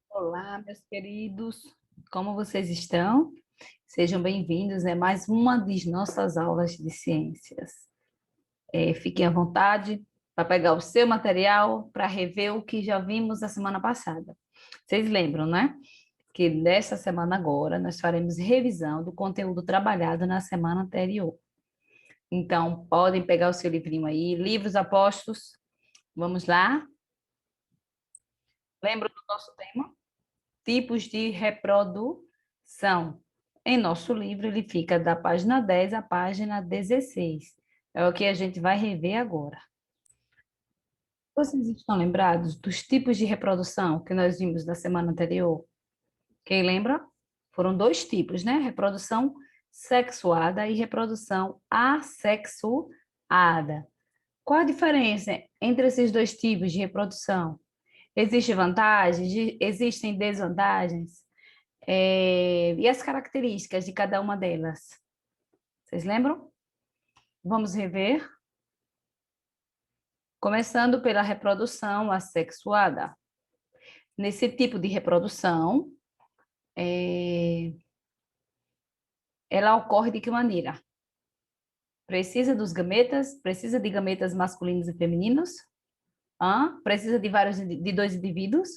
Olá, meus queridos, como vocês estão? Sejam bem-vindos a mais uma de nossas aulas de ciências. Fiquem à vontade para pegar o seu material para rever o que já vimos na semana passada. Vocês lembram, né? Que nessa semana agora nós faremos revisão do conteúdo trabalhado na semana anterior. Então, podem pegar o seu livrinho aí, livros apostos. Vamos lá? Lembra do nosso tema? Tipos de reprodução. Em nosso livro, ele fica da página 10 à página 16. É o que a gente vai rever agora. Vocês estão lembrados dos tipos de reprodução que nós vimos na semana anterior? Quem lembra? Foram dois tipos, né? Reprodução sexuada e reprodução assexuada. Qual a diferença entre esses dois tipos de reprodução? Existem vantagens? Existem desvantagens? E as características de cada uma delas? Vocês lembram? Vamos rever. Começando pela reprodução assexuada. Nesse tipo de reprodução, ela ocorre de que maneira? Precisa dos gametas? Precisa de gametas masculinos e femininos? Precisa de dois indivíduos?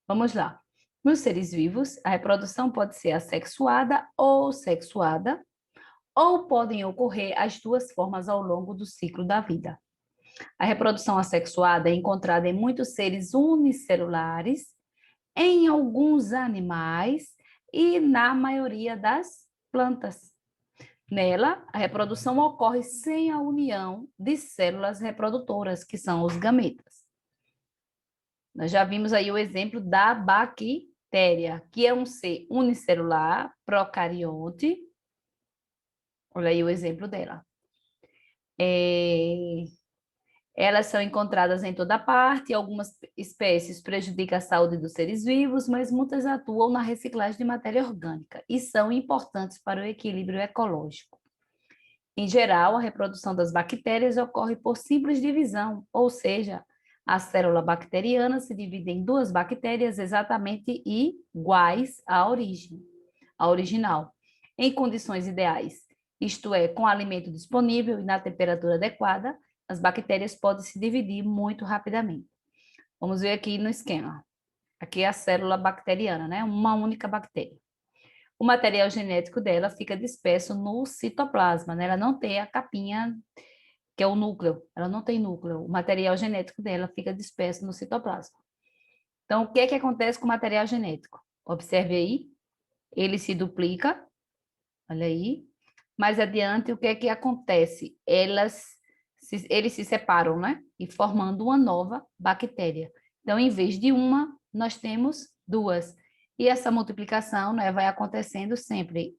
Vamos lá. Nos seres vivos, a reprodução pode ser assexuada ou sexuada, ou podem ocorrer as duas formas ao longo do ciclo da vida. A reprodução assexuada é encontrada em muitos seres unicelulares, em alguns animais e na maioria das plantas. Nela, a reprodução ocorre sem a união de células reprodutoras, que são os gametas. Nós já vimos aí o exemplo da bactéria, que é um ser unicelular, procarionte. Olha aí o exemplo dela. Elas são encontradas em toda parte, algumas espécies prejudicam a saúde dos seres vivos, mas muitas atuam na reciclagem de matéria orgânica e são importantes para o equilíbrio ecológico. Em geral, a reprodução das bactérias ocorre por simples divisão, ou seja, a célula bacteriana se divide em duas bactérias exatamente iguais à original, em condições ideais, isto é, com alimento disponível e na temperatura adequada, as bactérias podem se dividir muito rapidamente. Vamos ver aqui no esquema. Aqui é a célula bacteriana, né? Uma única bactéria. O material genético dela fica disperso no citoplasma, né? Ela não tem a capinha, que é o núcleo. Ela não tem núcleo. O material genético dela fica disperso no citoplasma. Então, o que é que acontece com o material genético? Observe aí. Ele se duplica. Olha aí. Mais adiante, o que é que acontece? Eles se separam, né? E formando uma nova bactéria. Então, em vez de uma, nós temos duas. E essa multiplicação, né, vai acontecendo sempre.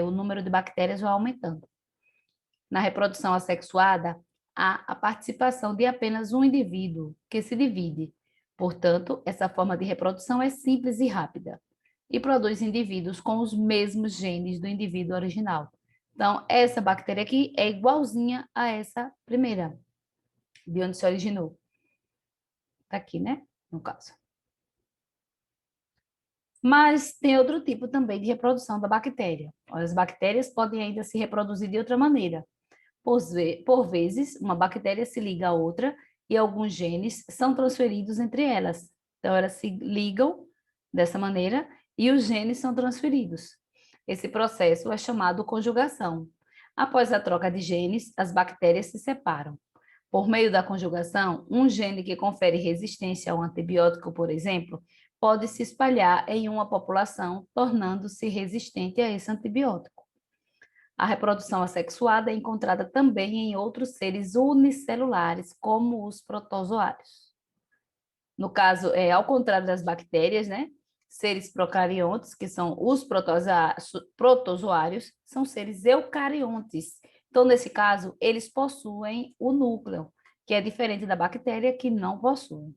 O número de bactérias vai aumentando. Na reprodução assexuada, há a participação de apenas um indivíduo que se divide. Portanto, essa forma de reprodução é simples e rápida. E produz indivíduos com os mesmos genes do indivíduo original. Então, essa bactéria aqui é igualzinha a essa primeira, de onde se originou. Está aqui, né? No caso. Mas tem outro tipo também de reprodução da bactéria. As bactérias podem ainda se reproduzir de outra maneira. Por vezes, uma bactéria se liga a outra e alguns genes são transferidos entre elas. Então, elas se ligam dessa maneira e os genes são transferidos. Esse processo é chamado conjugação. Após a troca de genes, as bactérias se separam. Por meio da conjugação, um gene que confere resistência a um antibiótico, por exemplo, pode se espalhar em uma população, tornando-se resistente a esse antibiótico. A reprodução assexuada é encontrada também em outros seres unicelulares, como os protozoários. No caso, ao contrário das bactérias, né? Seres procariontes, que são os protozoários, são seres eucariontes. Então, nesse caso, eles possuem o núcleo, que é diferente da bactéria, que não possui.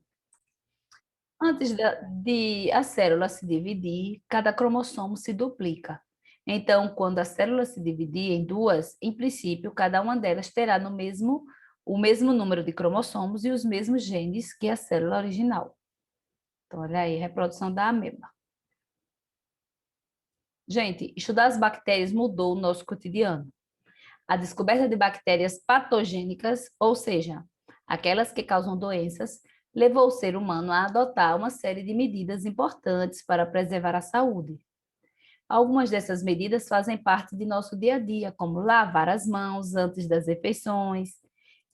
Antes de a célula se dividir, cada cromossomo se duplica. Então, quando a célula se dividir em duas, em princípio, cada uma delas terá o mesmo número de cromossomos e os mesmos genes que a célula original. Então, olha aí, reprodução da ameba. Gente, estudar as bactérias mudou o nosso cotidiano. A descoberta de bactérias patogênicas, ou seja, aquelas que causam doenças, levou o ser humano a adotar uma série de medidas importantes para preservar a saúde. Algumas dessas medidas fazem parte de nosso dia a dia, como lavar as mãos antes das refeições,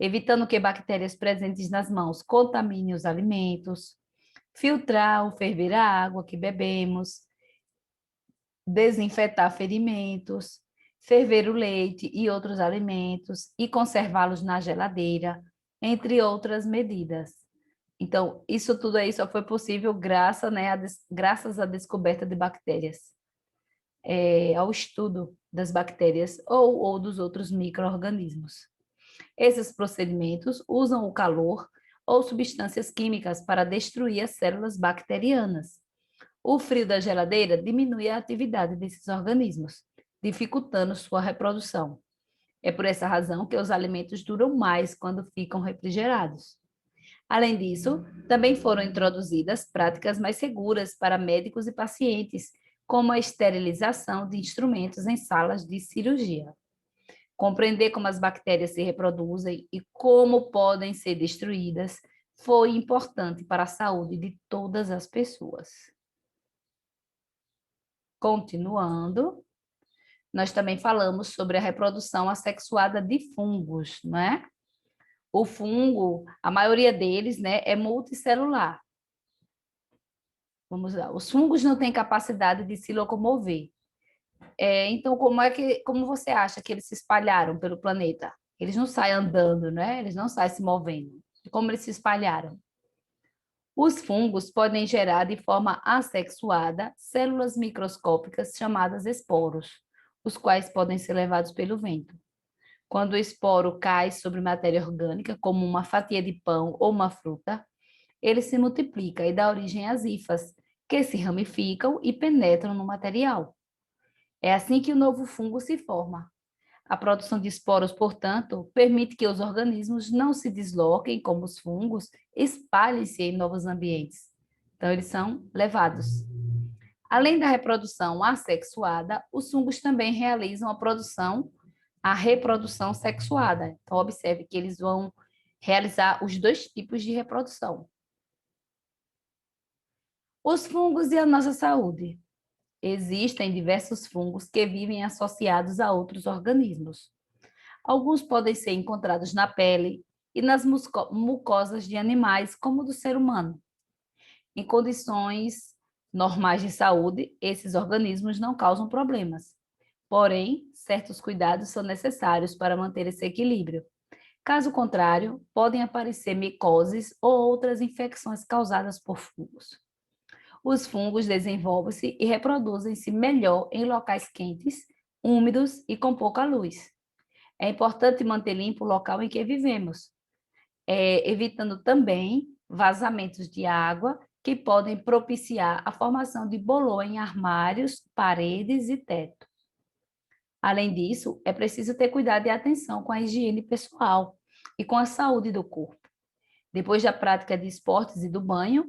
evitando que bactérias presentes nas mãos contaminem os alimentos, filtrar ou ferver a água que bebemos, desinfetar ferimentos, ferver o leite e outros alimentos e conservá-los na geladeira, entre outras medidas. Então, isso tudo aí só foi possível graças à descoberta de bactérias, ao estudo das bactérias ou dos outros micro-organismos. Esses procedimentos usam o calor ou substâncias químicas para destruir as células bacterianas. O frio da geladeira diminui a atividade desses organismos, dificultando sua reprodução. É por essa razão que os alimentos duram mais quando ficam refrigerados. Além disso, também foram introduzidas práticas mais seguras para médicos e pacientes, como a esterilização de instrumentos em salas de cirurgia. Compreender como as bactérias se reproduzem e como podem ser destruídas foi importante para a saúde de todas as pessoas. Continuando, nós também falamos sobre a reprodução assexuada de fungos, não é? O fungo, a maioria deles, né, é multicelular. Vamos lá. Os fungos não têm capacidade de se locomover. Então, como você acha que eles se espalharam pelo planeta? Eles não saem andando, né? Eles não saem se movendo. Como eles se espalharam? Os fungos podem gerar de forma assexuada células microscópicas chamadas esporos, os quais podem ser levados pelo vento. Quando o esporo cai sobre matéria orgânica, como uma fatia de pão ou uma fruta, ele se multiplica e dá origem às hifas, que se ramificam e penetram no material. É assim que o novo fungo se forma. A produção de esporos, portanto, permite que os organismos não se desloquem como os fungos, espalhem-se em novos ambientes. Então, eles são levados. Além da reprodução assexuada, os fungos também realizam a reprodução sexuada. Então, observe que eles vão realizar os dois tipos de reprodução. Os fungos e a nossa saúde. Existem diversos fungos que vivem associados a outros organismos. Alguns podem ser encontrados na pele e nas mucosas de animais, como do ser humano. Em condições normais de saúde, esses organismos não causam problemas. Porém, certos cuidados são necessários para manter esse equilíbrio. Caso contrário, podem aparecer micoses ou outras infecções causadas por fungos. Os fungos desenvolvem-se e reproduzem-se melhor em locais quentes, úmidos e com pouca luz. É importante manter limpo o local em que vivemos, evitando também vazamentos de água que podem propiciar a formação de bolor em armários, paredes e teto. Além disso, é preciso ter cuidado e atenção com a higiene pessoal e com a saúde do corpo. Depois da prática de esportes e do banho,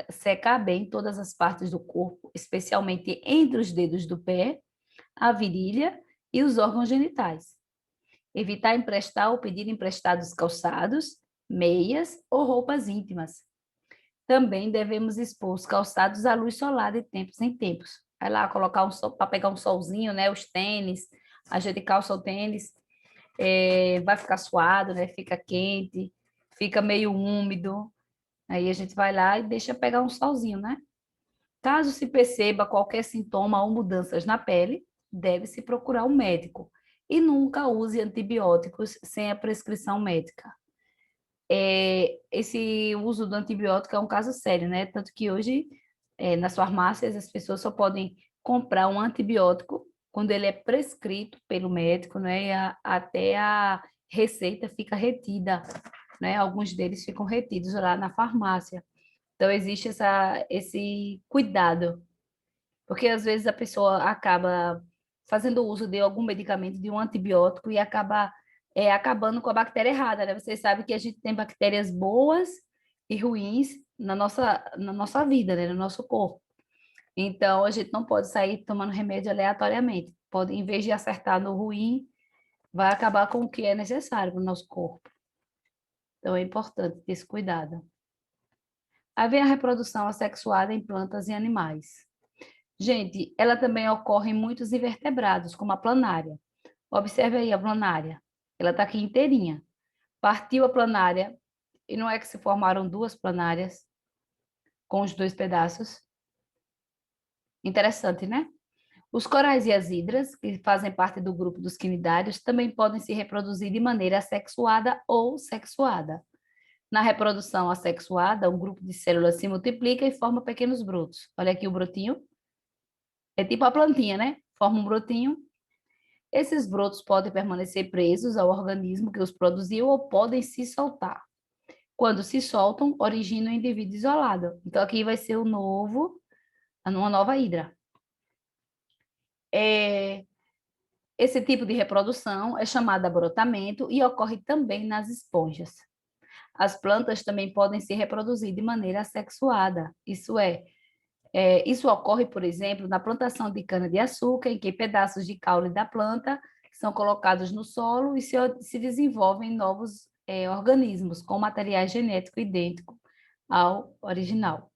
secar bem todas as partes do corpo, especialmente entre os dedos do pé, a virilha e os órgãos genitais. Evitar emprestar ou pedir emprestados calçados, meias ou roupas íntimas. Também devemos expor os calçados à luz solar de tempos em tempos. Vai lá colocar para pegar um solzinho, né? Os tênis, a gente calça o tênis, vai ficar suado, né? Fica quente, fica meio úmido. Aí a gente vai lá e deixa pegar um solzinho, né? Caso se perceba qualquer sintoma ou mudanças na pele, deve-se procurar um médico. E nunca use antibióticos sem a prescrição médica. Esse uso do antibiótico é um caso sério, né? Tanto que hoje, nas farmácias, as pessoas só podem comprar um antibiótico quando ele é prescrito pelo médico, né? E até a receita fica retida, né? Alguns deles ficam retidos lá na farmácia. Então, existe esse cuidado, porque às vezes a pessoa acaba fazendo uso de algum medicamento, de um antibiótico, e acaba acabando com a bactéria errada, né? Vocês sabem que a gente tem bactérias boas e ruins na nossa vida, né? No nosso corpo. Então, a gente não pode sair tomando remédio aleatoriamente. Pode, em vez de acertar no ruim, vai acabar com o que é necessário para o nosso corpo. Então, é importante ter esse cuidado. Aí vem a reprodução assexuada em plantas e animais. Gente, ela também ocorre em muitos invertebrados, como a planária. Observe aí a planária. Ela está aqui inteirinha. Partiu a planária, e não é que se formaram duas planárias com os dois pedaços? Interessante, né? Os corais e as hidras, que fazem parte do grupo dos quinidários, também podem se reproduzir de maneira assexuada ou sexuada. Na reprodução assexuada, um grupo de células se multiplica e forma pequenos brotos. Olha aqui o brotinho. É tipo a plantinha, né? Forma um brotinho. Esses brotos podem permanecer presos ao organismo que os produziu ou podem se soltar. Quando se soltam, originam um indivíduo isolado. Então, aqui vai ser uma nova hidra. Esse tipo de reprodução é chamada brotamento e ocorre também nas esponjas. As plantas também podem se reproduzir de maneira assexuada, isso ocorre, por exemplo, na plantação de cana-de-açúcar, em que pedaços de caule da planta são colocados no solo e se desenvolvem novos organismos com material genético idêntico ao original.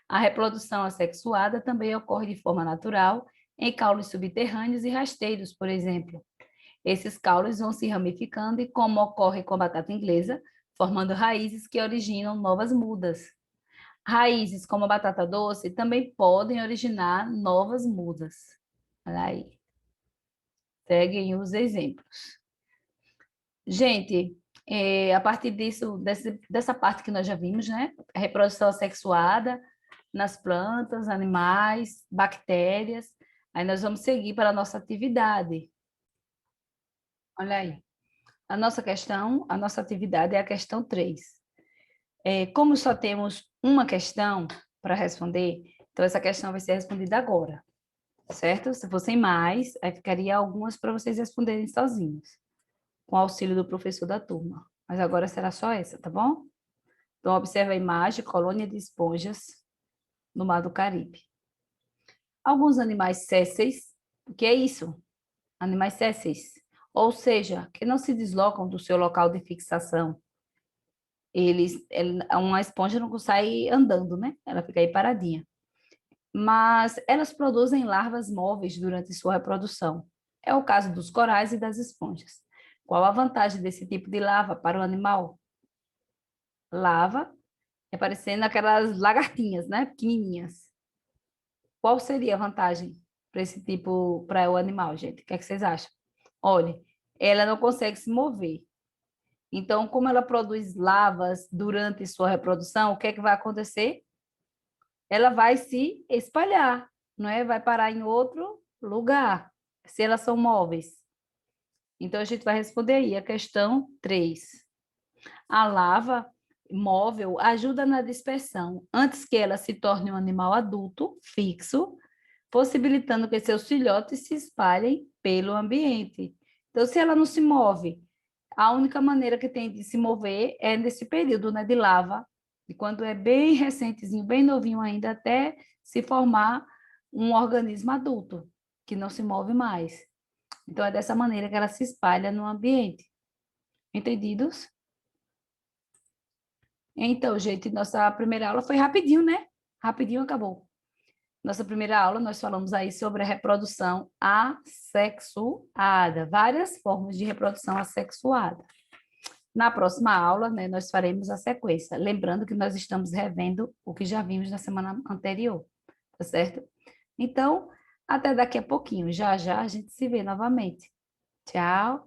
A reprodução assexuada também ocorre de forma natural em caules subterrâneos e rasteiros, por exemplo. Esses caules vão se ramificando e, como ocorre com a batata inglesa, formando raízes que originam novas mudas. Raízes como a batata doce também podem originar novas mudas. Olha aí. Seguem os exemplos. Gente, a partir dessa parte que nós já vimos, né? A reprodução sexuada nas plantas, animais, bactérias. Aí nós vamos seguir para a nossa atividade. Olha aí. A nossa atividade é a questão 3. Como só temos uma questão para responder, então essa questão vai ser respondida agora, certo? Se fossem mais, aí ficaria algumas para vocês responderem sozinhos, com o auxílio do professor da turma. Mas agora será só essa, tá bom? Então, observe a imagem, colônia de esponjas no Mar do Caribe. Alguns animais sésseis, o que é isso? Animais sésseis, ou seja, que não se deslocam do seu local de fixação. Uma esponja não sai andando, né? Ela fica aí paradinha. Mas elas produzem larvas móveis durante sua reprodução. É o caso dos corais e das esponjas. Qual a vantagem desse tipo de larva para o animal? Larva é parecendo aquelas lagartinhas, né? Pequenininhas. Qual seria a vantagem para esse tipo, para o animal, gente? O que é que vocês acham? Olha, ela não consegue se mover. Então, como ela produz larvas durante sua reprodução, o que é que vai acontecer? Ela vai se espalhar, não é? Vai parar em outro lugar, se elas são móveis. Então, a gente vai responder aí a questão 3. A larva móvel ajuda na dispersão antes que ela se torne um animal adulto, fixo, possibilitando que seus filhotes se espalhem pelo ambiente. Então, se ela não se move, a única maneira que tem de se mover é nesse período, né, de lava, e quando é bem recentezinho, bem novinho ainda, até se formar um organismo adulto, que não se move mais. Então, é dessa maneira que ela se espalha no ambiente. Entendidos? Então, gente, nossa primeira aula foi rapidinho, né? Rapidinho acabou. Nossa primeira aula, nós falamos aí sobre a reprodução assexuada, várias formas de reprodução assexuada. Na próxima aula, né, nós faremos a sequência, lembrando que nós estamos revendo o que já vimos na semana anterior, tá certo? Então, até daqui a pouquinho, já já a gente se vê novamente. Tchau!